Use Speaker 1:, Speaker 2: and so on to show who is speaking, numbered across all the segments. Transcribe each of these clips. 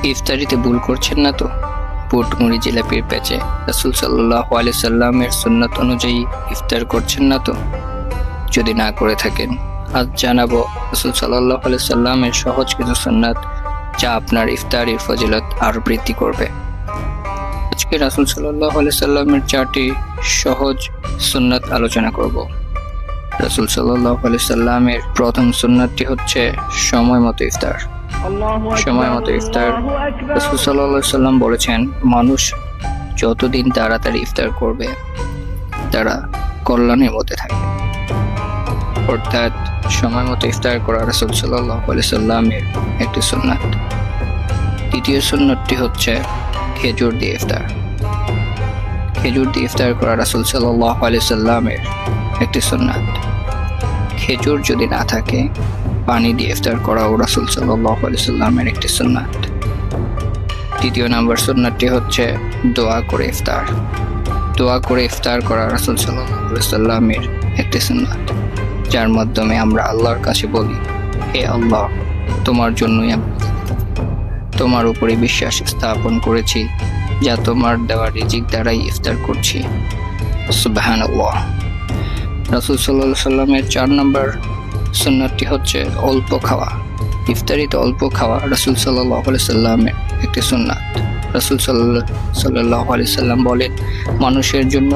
Speaker 1: ইফতারিতে ভুল করছেন না তো? বুট মুড়ি জিলাপির প্যাচে রাসূল সাল্লাল্লাহু আলাইহি সাল্লামের সুন্নাত অনুযায়ী ইফতার করছেন না তো? যদি না করে থাকেন, আজ জানাবো রাসূল সাল্লাল্লাহু আলাইহি সাল্লামের সহজ কিছু সুন্নাত যা আপনার ইফতারির ফজিলত আরো বৃদ্ধি করবে। আজকে রাসূল সাল্লাল্লাহু আলাইহি সাল্লামের 4টি সহজ সুন্নাত আলোচনা করব। রাসূল সাল্লাল্লাহু আলাইহি সাল্লামের প্রথম সুন্নাতটি হচ্ছে সময় মতো ইফতার। সময় মতো ইফতার। রাসূল সাল্লাল্লাহু আলাইহি সাল্লাম বলেছেন, মানুষ যতদিন তাড়াতাড়ি ইফতার করবে তারা কল্যাণের মধ্যে থাকবে। অর্থাৎ সময় মতো ইফতার করা রাসূল সাল্লাল্লাহু আলাইহি সাল্লামের একটি সুন্নাত। দ্বিতীয় সুন্নাতটি হচ্ছে খেজুর দিয়ে ইফতার। খেজুর দিয়ে ইফতার করা রাসূল সাল্লাল্লাহু আলাইহি সাল্লামের একটি সুন্নাত। খেজুর যদি না থাকে, পানি দিয়ে ইফতার করাও রাসূল সাল্লাল্লাহু আলাইহি সাল্লামের একটি সুন্নাত। তৃতীয় নম্বর সুন্নাতটি হচ্ছে দোয়া করে ইফতার। দোয়া করে ইফতার করা রাসূল সাল্লাল্লাহু আলাইহি সাল্লামের একটি সুন্নাত, যার মাধ্যমে আমরা আল্লাহর কাছে বলি, হে আল্লাহ, তোমার জন্যই আমি তোমার উপরে বিশ্বাস স্থাপন করেছি, যা তোমার দেওয়া রিজিক দ্বারাই ইফতার করছি। সুবহানাল্লাহ। রাসূল সাল্লাল্লাহু আলাইহি সাল্লামের 4 নম্বর সুন্নাতটি হচ্ছে অল্প খাওয়া। ইফতারিতে অল্প খাওয়া রাসূল সাল্লাল্লাহু আলাইহি সাল্লামের একটি সুন্নাত। রাসূল সাল্লাল্লাহু আলাইহি সাল্লাম বলেন, মানুষের জন্য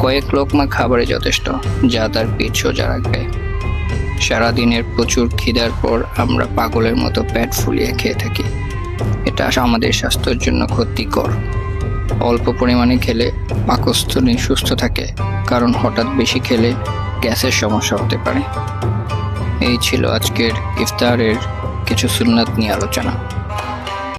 Speaker 1: কয়েক লোকমা খাবারে যথেষ্ট, যা তার পেট সোজা রাখবে। সারাদিনের প্রচুর খিদার পর আমরা পাগলের মতো পেট ফুলিয়ে খেয়ে থাকি। এটা আমাদের স্বাস্থ্যের জন্য ক্ষতিকর। অল্প পরিমাণে খেলে পাকস্থলী সুস্থ থাকে, কারণ হঠাৎ বেশি খেলে গ্যাসের সমস্যা হতে পারে। এই ছিল আজকের ইফতারের কিছু সুন্নাত নিয়ে আলোচনা।